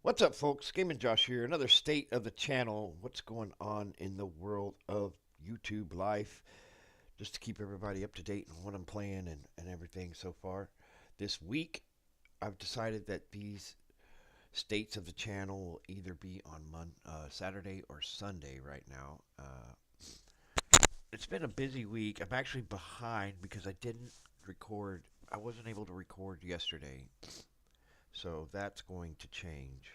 What's up, folks? Gaming Josh here. Another state of the channel. What's going on in the world of YouTube life? Just to keep everybody up to date on what I'm playing and everything so far. This week, I've decided that these states of the channel will either be on Saturday or Sunday right now. It's been a busy week. I'm actually behind because I didn't record. I wasn't able to record yesterday. So that's going to change.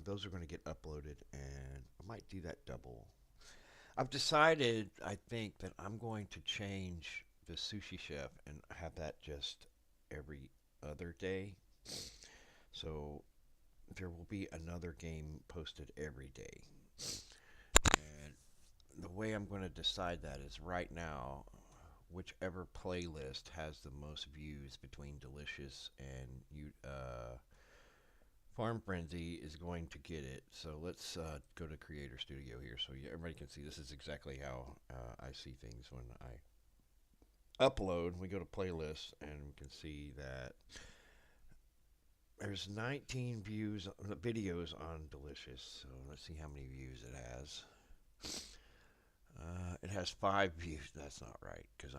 Those are going to get uploaded, and I might do that double. I've decided, I think, that I'm going to change the sushi chef and have that just every other day. So there will be another game posted every day. And the way I'm going to decide that is right now, whichever playlist has the most views between Delicious and Farm Frenzy is going to get it. So let's go to Creator Studio here so everybody can see this is exactly how I see things when I upload. We go to playlists and we can see that there's 19 videos on Delicious. So let's see how many views it has. It has 5 views. That's not right because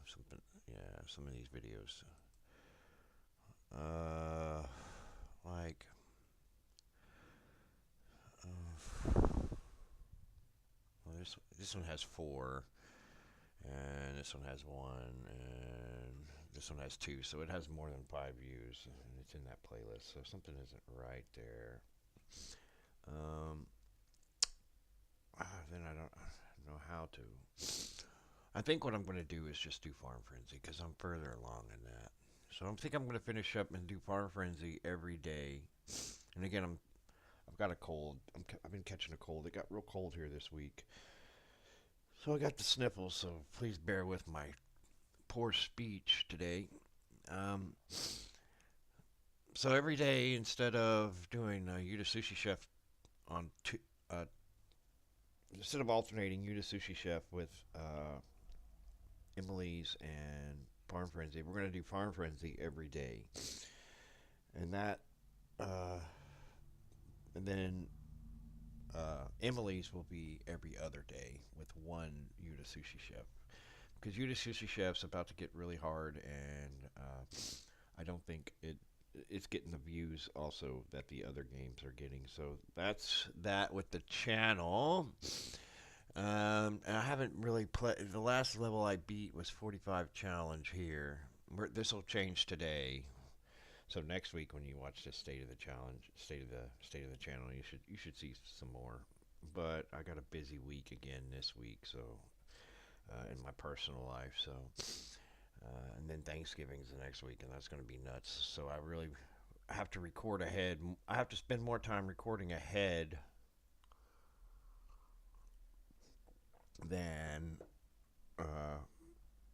something. Yeah, some of these videos. Uh, like well, this one has 4, and this one has 1, and this one has 2. So it has more than 5 views, and it's in that playlist. So something isn't right there. Um, then I don't know how to. I think what I'm going to do is just do Farm Frenzy because I'm further along in that. So I think I'm going to finish up and do Farm Frenzy every day. And again, I've got a cold. I've been catching a cold. It got real cold here this week. So I got the sniffles, so please bear with my poor speech today. Um, so every day, instead of doing Yuta Sushi Chef on instead of alternating Yuta Sushi Chef with Emily's and Farm Frenzy, we're going to do Farm Frenzy every day, and that, uh, and then Emily's will be every other day with one Yuta Sushi Chef. Because Yuta Sushi Chef's about to get really hard, and I don't think it's getting the views also that the other games are getting. So that's that with the channel. I haven't really played. The last level I beat was 45 challenge here. This will change today. So next week when you watch the state of the challenge, state of the channel, you should see some more. But I got a busy week again this week, so in my personal life. So and then Thanksgiving's the next week, and that's going to be nuts. So I really have to record ahead. I have to spend more time recording ahead than uh,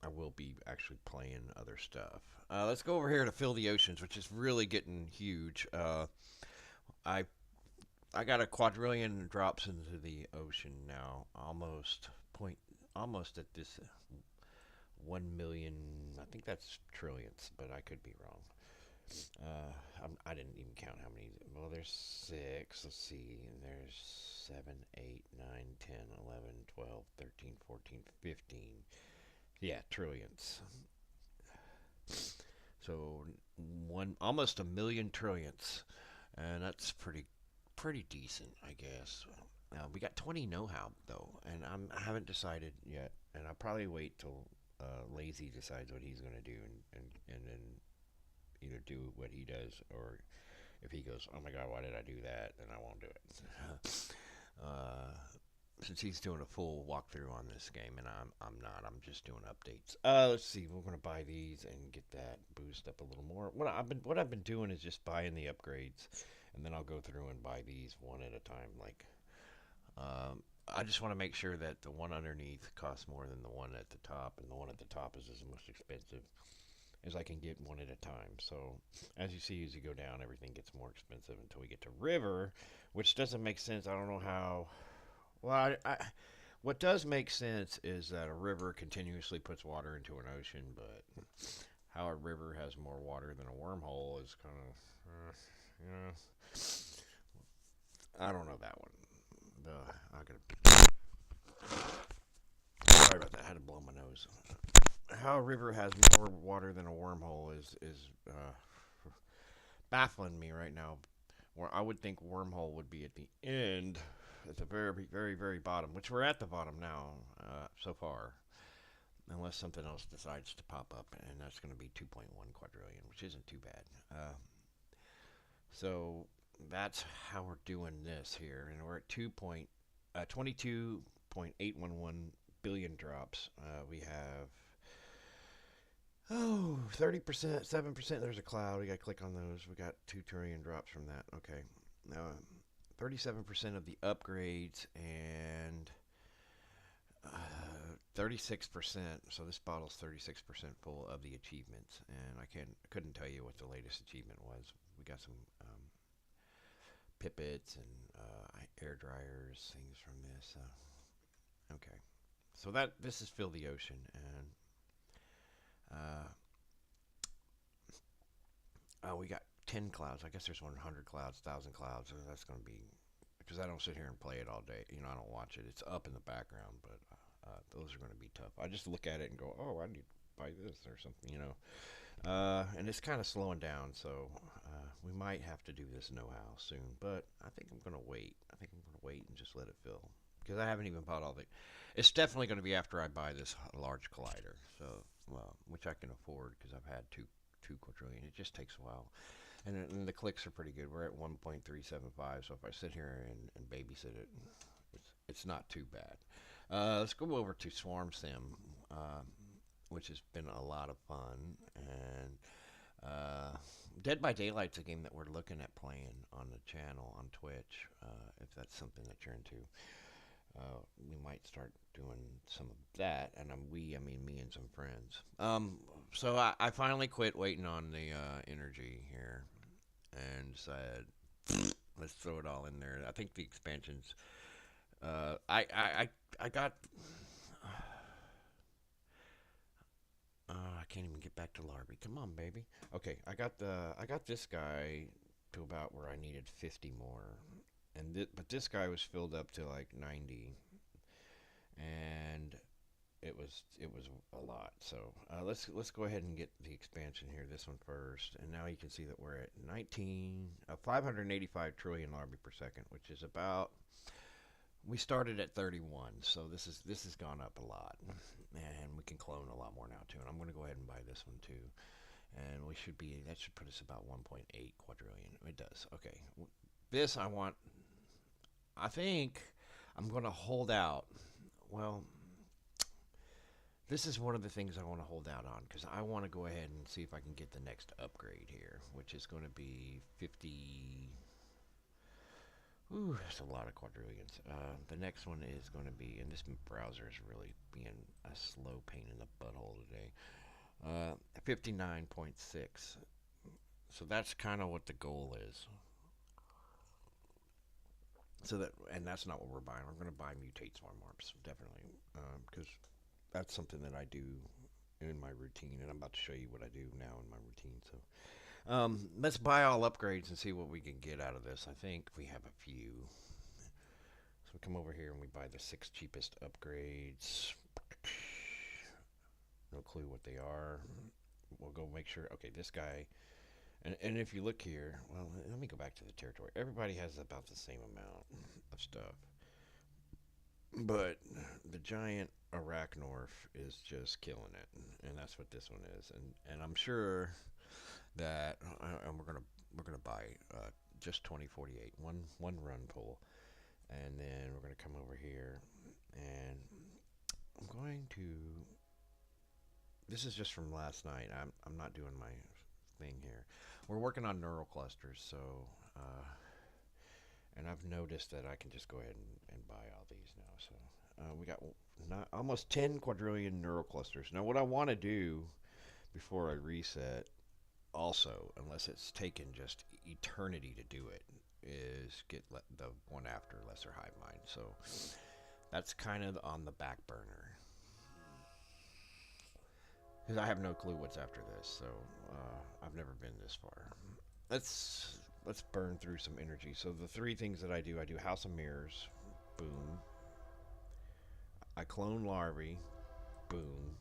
I will be actually playing other stuff. Let's go over here to Fill the Oceans, which is really getting huge. I I got a quadrillion drops into the ocean now, almost at this 1 million. I think that's trillions, but I could be wrong. I didn't even count how many. Well, there's 6. Let's see. There's 7, 8, 9, 10, 11, 12, 13, 14, 15. Yeah, trillions. So almost a million trillions, and that's pretty decent, I guess. We got 20 know-how though, and I haven't decided yet, and I'll probably wait till Lazy decides what he's gonna do, and then either do what he does, or if he goes, oh my god, why did I do that? Then I won't do it. uh, since he's doing a full walkthrough on this game, and I'm not. I'm just doing updates. Let's see. We're gonna buy these and get that boost up a little more. What I've been doing is just buying the upgrades, and then I'll go through and buy these one at a time. Like, I just want to make sure that the one underneath costs more than the one at the top, and the one at the top is the most expensive, as I can get one at a time. So, as you see, as you go down, everything gets more expensive until we get to River, which doesn't make sense. I don't know how. Well, what does make sense is that a river continuously puts water into an ocean, but how a river has more water than a wormhole is kind of, you know, I don't know that one. I gotta. Sorry about that. I had to blow my nose. How a river has more water than a wormhole is baffling me right now. Where I would think wormhole would be at the end, at the very, very, very bottom, which we're at the bottom now so far, unless something else decides to pop up, and that's going to be 2.1 quadrillion, which isn't too bad. So that's how we're doing this here, and we're at 22.811 billion drops. We have 30%, 7%. There's a cloud. We got to click on those. We got 2 trillion drops from that. Okay. Now, 37% of the upgrades and 36%. So this bottle's 36% full of the achievements, and couldn't tell you what the latest achievement was. We got some pipets and air dryers, things from this. Okay, so that this is Fill the Ocean, and we got 10 clouds. I guess there's 100 clouds, 1,000 clouds. So that's going to be because I don't sit here and play it all day. You know, I don't watch it. It's up in the background, but those are going to be tough. I just look at it and go, "Oh, I need to buy this or something," you know. And it's kind of slowing down, so we might have to do this know-how soon. But I think I'm going to wait. I think I'm going to wait and just let it fill because I haven't even bought all the. It's definitely going to be after I buy this large collider, so well, which I can afford because I've had two quadrillion. It just takes a while, and the clicks are pretty good. We're at 1.375, so if I sit here and babysit it, it's not too bad. Let's go over to Swarm Sim, which has been a lot of fun. And Dead by Daylight's a game that we're looking at playing on the channel on Twitch. If that's something that you're into, we might start doing some of that. And I mean me and some friends. So I finally quit waiting on the energy here and said, let's throw it all in there. I think the expansions. I got. I can't even get back to Larby. Come on, baby. Okay, I got this guy to about where I needed 50 more, but this guy was filled up to like 90, and it was a lot. So let's go ahead and get the expansion here. This one first, and now you can see that we're at 585 trillion Larby per second, which is about. We started at 31, so this has gone up a lot, and we can clone a lot more now too. And I'm going to go ahead and buy this one too, and that should put us about 1.8 quadrillion. It does. Okay, this I want. I think I'm going to hold out. Well, this is one of the things I want to hold out on because I want to go ahead and see if I can get the next upgrade here, which is going to be 50. Ooh, that's a lot of quadrillions. The next one is going to be, and this browser is really being a slow pain in the butthole today. 59.6. So that's kind of what the goal is. And that's not what we're buying. We're going to buy Mutate Swarm Warps, definitely, because that's something that I do in my routine, and I'm about to show you what I do now in my routine. So let's buy all upgrades and see what we can get out of this. I think we have a few. So we come over here and we buy the 6 cheapest upgrades. No clue what they are. We'll go make sure. Okay, this guy. And if you look here, well, let me go back to the territory. Everybody has about the same amount of stuff. But the giant Arachnorph is just killing it. And that's what this one is. And I'm sure that and we're gonna buy just 2048 one run pull, and then we're gonna come over here and I'm going to. This is just from last night. I'm not doing my thing here. We're working on neural clusters, so and I've noticed that I can just go ahead and buy all these now. So we got almost 10 quadrillion neural clusters. Now what I want to do before I reset also, unless it's taken just eternity to do it, is get the one after Lesser Hive Mind. So that's kind of on the back burner. Because I have no clue what's after this, so I've never been this far. Let's burn through some energy. So the three things that I do House of Mirrors, boom. I clone larvae, boom.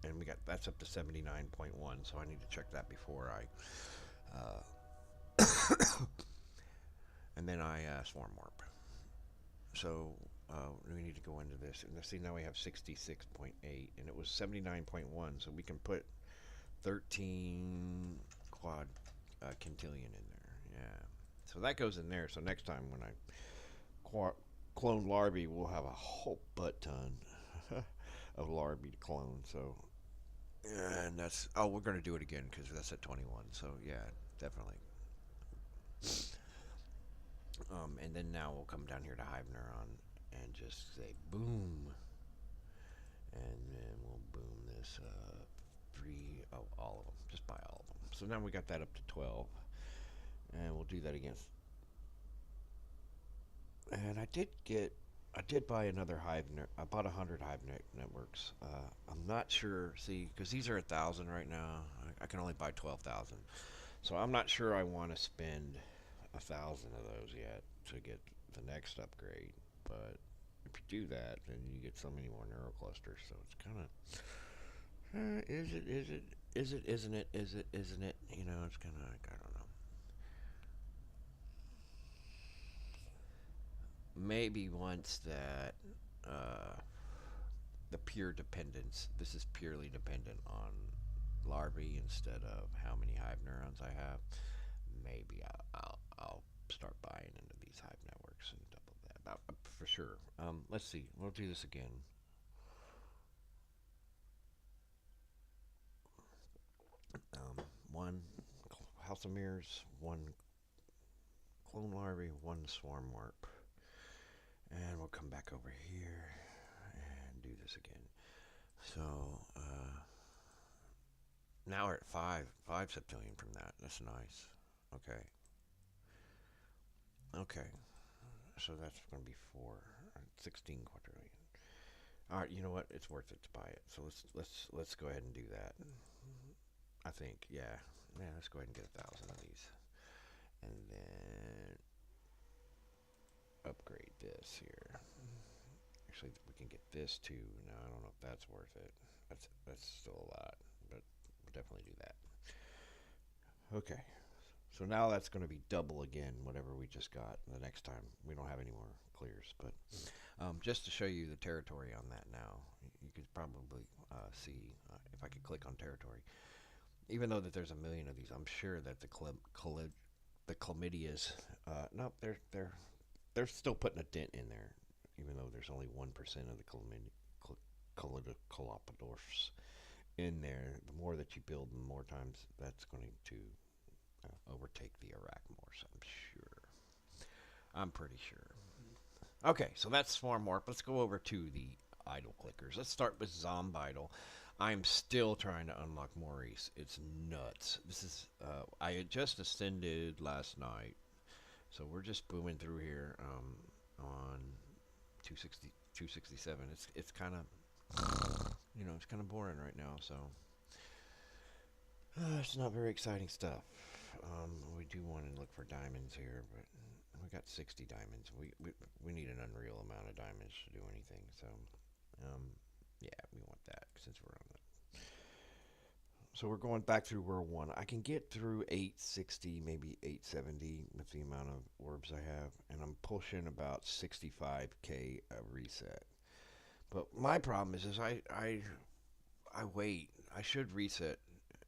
And we got that's up to 79.1, so I need to check that before and then I swarm warp. So we need to go into this. And see, now we have 66.8, and it was 79.1, so we can put 13 quad quintillion in there. Yeah. So that goes in there. So next time when I clone larvae, we'll have a whole butt ton of larvae to clone. So, and that's, oh, we're going to do it again because that's at 21. So, yeah, definitely. And then now we'll come down here to Hive Neuron and just say boom. And then we'll boom this three, oh, all of them. Just buy all of them. So now we got that up to 12. And we'll do that against. And I did buy another I bought 100 networks. I'm not sure, see, because these are 1,000 right now. I can only buy 12,000. So I'm not sure I want to spend 1,000 of those yet to get the next upgrade. But if you do that, then you get so many more neural clusters. So it's kind of, isn't it, isn't it? You know, it's kind of like, I don't know. Maybe once that uh, the pure dependence, this is purely dependent on larvae instead of how many hive neurons I have. Maybe I'll start buying into these hive networks and double that for sure. Let's see. We'll do this again. One House of Mirrors, one clone larvae, one swarm warp. And we'll come back over here and do this again. So now we're at five septillion from that. That's nice. Okay. Okay. So that's going to be 16 quadrillion. All right. You know what? It's worth it to buy it. So let's go ahead and do that. I think. Yeah. Yeah. Let's go ahead and get 1,000 of these, and then upgrade this here. Actually, we can get this too. Now I don't know if that's worth it. That's still a lot, but we'll definitely do that. Okay. So now that's going to be double again, whatever we just got the next time. We don't have any more clears, but just to show you the territory on that now, you could probably see if I could click on territory. Even though that there's a million of these, I'm sure that the chlamydias, no, they're still putting a dent in there, even though there's only 1% of the chlamydophors in there. The more that you build, the more times that's going to overtake the arachmores. I'm sure. I'm pretty sure. Okay, so that's Swarm Warp. Let's go over to the idle clickers. Let's start with Zombidle. I'm still trying to unlock Maurice. It's nuts. This is I had just ascended last night, so we're just booming through here on 260, 267. It's kind of it's kind of boring right now. So it's not very exciting stuff. We do want to look for diamonds here, but we got 60 diamonds. We need an unreal amount of diamonds to do anything. So, um, yeah, we want that since we're on the. So we're going back through World 1. I can get through 860, maybe 870 with the amount of orbs I have, and I'm pushing about 65k a reset. But my problem is I wait. I should reset,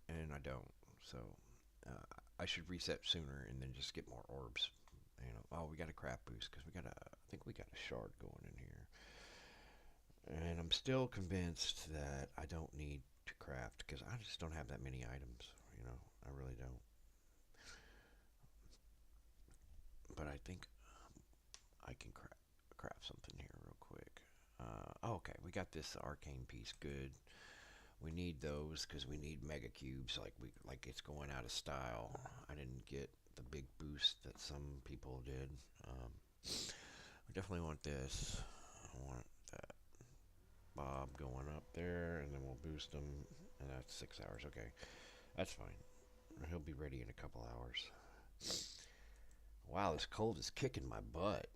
and I don't. So I should reset sooner and then just get more orbs. Oh, we got a crap boost because I think we got a shard going in here. And I'm still convinced that I don't need to craft because I just don't have that many items. I really don't. But I think I can craft something here real quick. Okay, we got this arcane piece. Good. We need those because we need mega cubes. Like it's going out of style. I didn't get the big boost that some people did. We definitely want this. I want that Bob going up there, and then we'll boost him. And that's 6 hours. Okay, that's fine. He'll be ready in a couple hours. Wow, this cold is kicking my butt.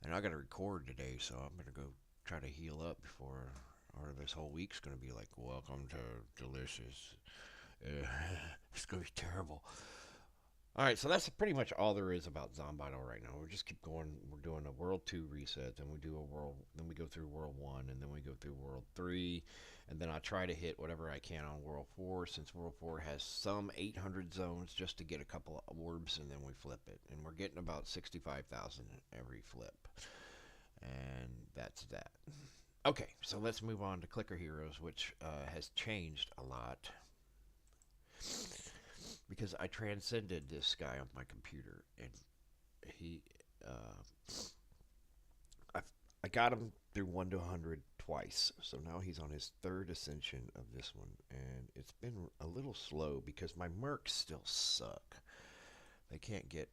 And I got to record today, so I'm gonna go try to heal up before, or this whole week's gonna be like, welcome to Delicious. It's gonna be terrible. All right, so that's pretty much all there is about Zombido right now. We just keep going. We're doing a World 2 reset, then we do a World, then we go through World 1, and then we go through World 3, and then I try to hit whatever I can on World 4, since World 4 has some 800 zones just to get a couple of orbs, and then we flip it. And we're getting about 65,000 every flip. And that's that. Okay, so let's move on to Clicker Heroes, which has changed a lot because I transcended this guy on my computer, and he, I, I got him through 1 to 100 twice, so now he's on his third ascension of this one, and it's been a little slow because my mercs still suck. They can't get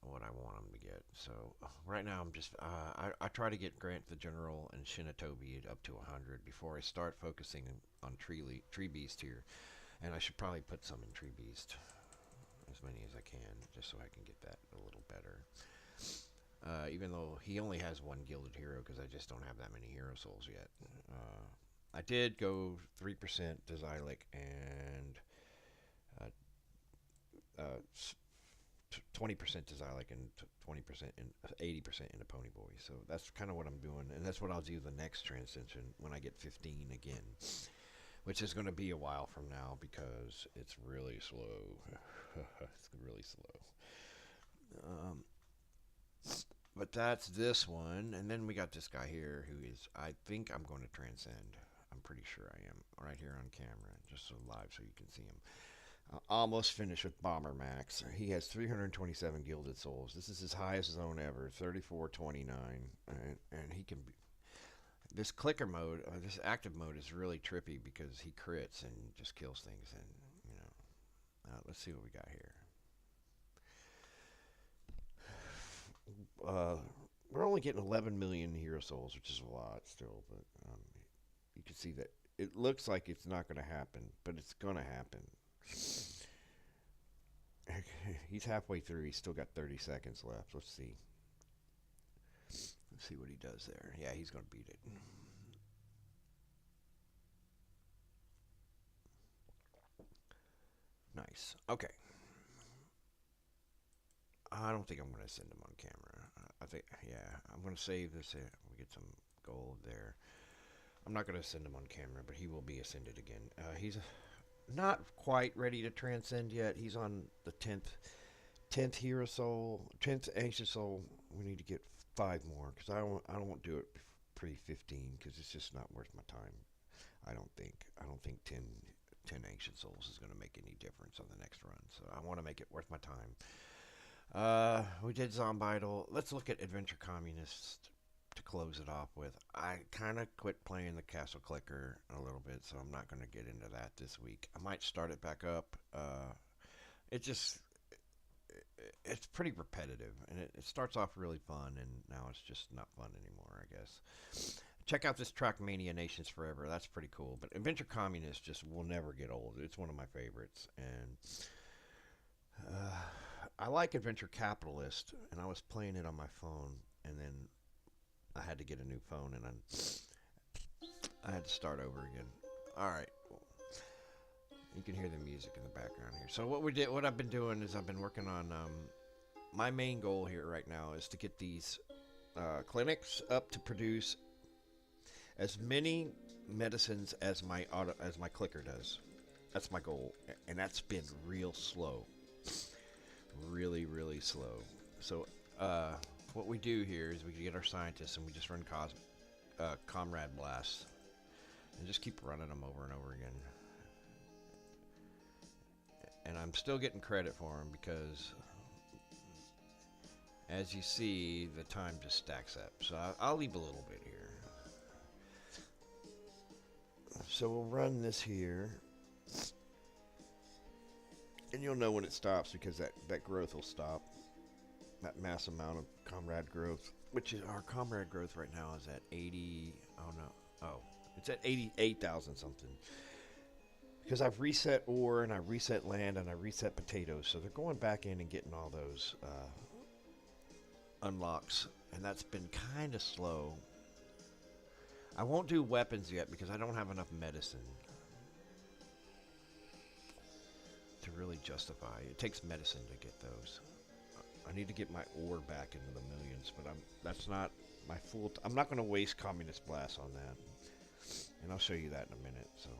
what I want them to get. So right now I'm just I try to get Grant the General and Shinatobi up to 100 before I start focusing on Tree Beast here. And I should probably put some in Tree Beast, as many as I can, just so I can get that a little better. Even though he only has one gilded hero, because I just don't have that many hero souls yet. I did go 3% to Xylic and uh, 20% to Xylic and 20% and 80% into Ponyboy. So that's kind of what I'm doing, and that's what I'll do the next transition when I get 15 again, which is going to be a while from now because it's really slow. It's really slow. But that's this one, and then we got this guy here who is, I think I'm going to transcend. I'm pretty sure I am, right here on camera, just so live so you can see him. Almost finished with Bomber Max. He has 327 gilded souls. This is his highest zone ever, 3429, and he can be. This clicker mode, this active mode is really trippy because he crits and just kills things, and you know. Let's see what we got here. We're only getting 11 million hero souls, which is a lot still, but you can see that it looks like it's not going to happen, but it's going to happen. He's halfway through. He's still got 30 seconds left. Let's see. Let's see what he does there. Yeah, he's going to beat it. Nice. Okay. I don't think I'm going to send him on camera. I think, yeah, I'm going to save this. We get some gold there. I'm not going to send him on camera, but he will be ascended again. He's not quite ready to transcend yet. He's on the 10th hero soul, 10th anxious soul. We need to get 5 more because I don't want to do it pre-15 because it's just not worth my time. I don't think 10 ancient souls is going to make any difference on the next run. So I want to make it worth my time. We did Zombido. Let's look at Adventure Communist to close it off with. I kind of quit playing the Castle Clicker a little bit, so I'm not going to get into that this week. I might start it back up. It's pretty repetitive, and it starts off really fun, and now it's just not fun anymore, I guess. Check out this Trackmania Nations Forever. That's pretty cool. But Adventure Communist just will never get old. It's one of my favorites, and I like Adventure Capitalist, and I was playing it on my phone, and then I had to get a new phone, and I had to start over again. All right, you can hear the music in the background here. So what I've been doing is I've been working on. My main goal here right now is to get these clinics up to produce as many medicines as my clicker does. That's my goal, and that's been real slow. Really, really slow. So, what we do here is we get our scientists and we just run Comrade Blasts and just keep running them over and over again. And I'm still getting credit for them because, as you see, the time just stacks up. So I'll leave a little bit here. So we'll run this here. And you'll know when it stops because that growth will stop. That mass amount of comrade growth, which is our comrade growth right now is at 80. Oh no. Oh, It's at 88,000 something. Because I've reset ore and I reset land and I reset potatoes, so they're going back in and getting all those unlocks, and that's been kind of slow. I won't do weapons yet because I don't have enough medicine to really justify. It takes medicine to get those. I need to get my ore back into the millions, but that's not my full. I'm not going to waste communist blast on that, and I'll show you that in a minute. So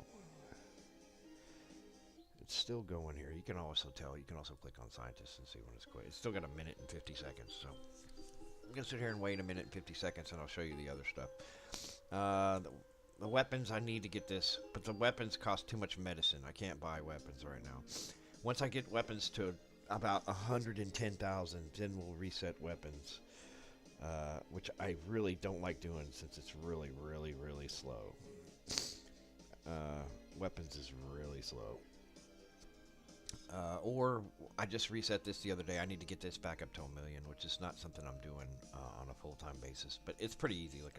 it's still going here. You can also tell. You can also click on scientists and see when it's quit. It's still got a minute and 50 seconds. So I'm going to sit here and wait a minute and 50 seconds, and I'll show you the other stuff. The weapons, I need to get this, but the weapons cost too much medicine. I can't buy weapons right now. Once I get weapons to about 110,000, then we'll reset weapons, which I really don't like doing since it's really, really, really slow. Weapons is really slow. Or I just reset this the other day. I need to get this back up to 1,000,000, which is not something I'm doing on a full-time basis, but it's pretty easy. Like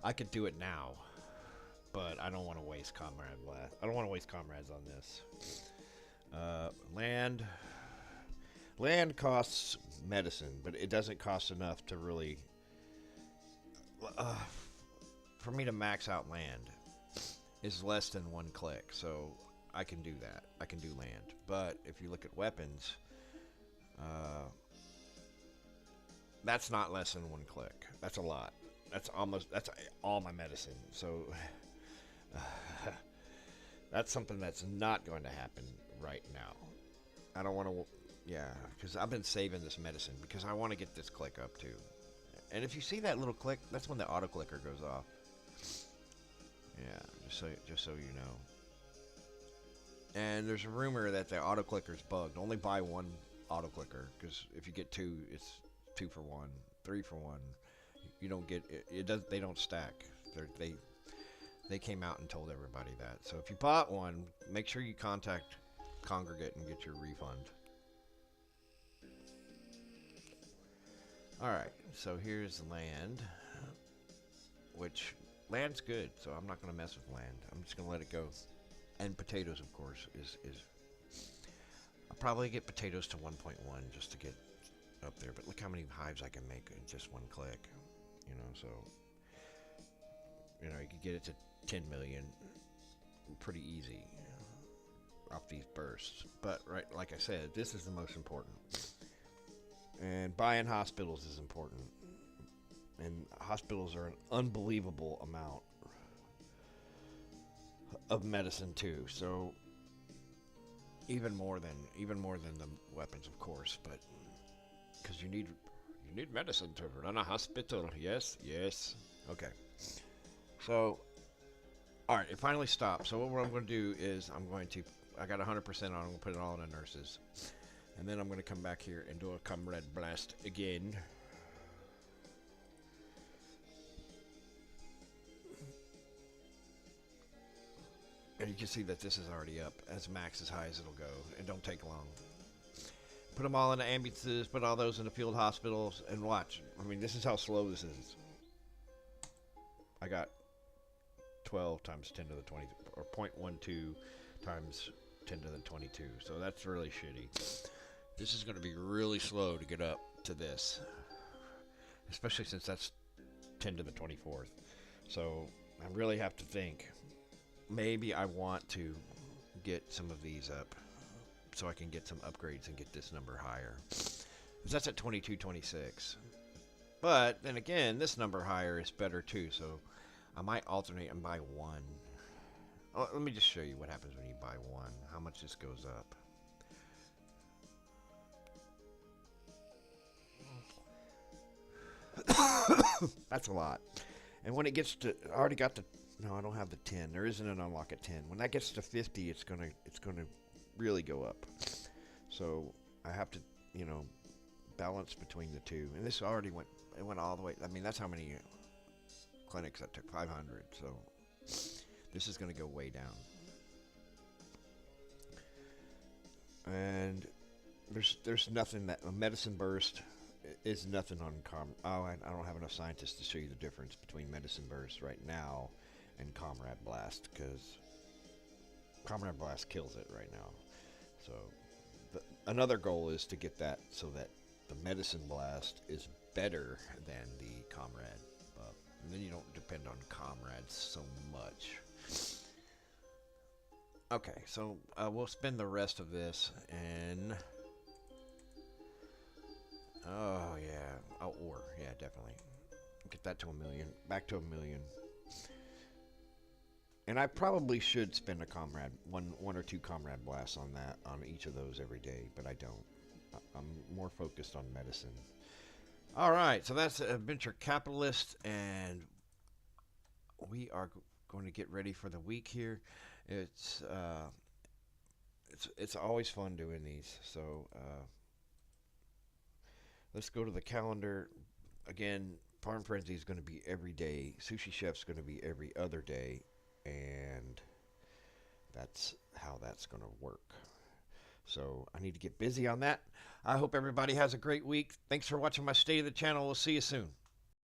I could do it now, but I don't want to waste comrade blast. I don't want to waste comrades on this. Land costs medicine, but it doesn't cost enough to really for me to max out land is less than one click. So I can do that. I can do land. But if you look at weapons, that's not less than one click. That's a lot. That's all my medicine. So that's something that's not going to happen right now. I don't want to, yeah, because I've been saving this medicine because I want to get this click up too. And if you see that little click, that's when the auto clicker goes off. Yeah, just so you know. And there's a rumor that the auto clicker's bugged. Only buy one auto clicker because if you get two, it's 2 for 1, 3 for 1. You don't get it. It does. They don't stack. They came out and told everybody that. So if you bought one, make sure you contact Congregate and get your refund. All right. So here's land, which land's good. So I'm not going to mess with land. I'm just going to let it go. And potatoes, of course, is I'll probably get potatoes to 1.1 just to get up there. But look how many hives I can make in just one click. So you can get it to 10 million pretty easy off these bursts. But right, like I said, this is the most important. And buying hospitals is important. And hospitals are an unbelievable amount of medicine too. So even more than the weapons, of course, but because you need medicine to run a hospital. Yes. Okay. So, all right, it finally stopped. So what I'm going to do is I got 100% on. I'm going to put it all in the nurses, and then I'm going to come back here and do a comrade blast again. And you can see that this is already up as max as high as it'll go. It don't take long. Put them all in the ambulances, put all those in the field hospitals, and watch. I mean, this is how slow this is. I got 12 times 10 to the 20, or 0.12 times 10 to the 22. So that's really shitty. This is going to be really slow to get up to this, especially since that's 10 to the 24th. So I really have to think. Maybe I want to get some of these up so I can get some upgrades and get this number higher. Because that's at 2226. But then again, this number higher is better too, so I might alternate and buy one. Oh, let me just show you what happens when you buy one, how much this goes up. That's a lot. And when it gets to, I already got the, no, I don't have the 10. There isn't an unlock at 10. When that gets to 50, it's gonna really go up. So I have to, balance between the two. And this already went all the way. I mean, that's how many clinics that took, 500. So this is going to go way down. And there's nothing that a medicine burst is nothing on I don't have enough scientists to show you the difference between medicine burst right now and Comrade Blast, because Comrade Blast kills it right now. So another goal is to get that so that the Medicine Blast is better than the Comrade. And then you don't depend on Comrades so much. Okay, so we'll spend the rest of this in... Oh, yeah. Oh, ore. Yeah, definitely. Get that to 1,000,000. Back to 1,000,000. And I probably should spend a Comrade, one or two Comrade Blasts on that, on each of those every day, but I don't. I'm more focused on medicine. All right, so that's Adventure Capitalist, and we are going to get ready for the week here. It's always fun doing these. So let's go to the calendar again. Farm Frenzy is going to be every day. Sushi Chef's going to be every other day, and that's how that's going to work. So I need to get busy on that. I hope everybody has a great week. Thanks for watching my State of the Channel. We'll see you soon.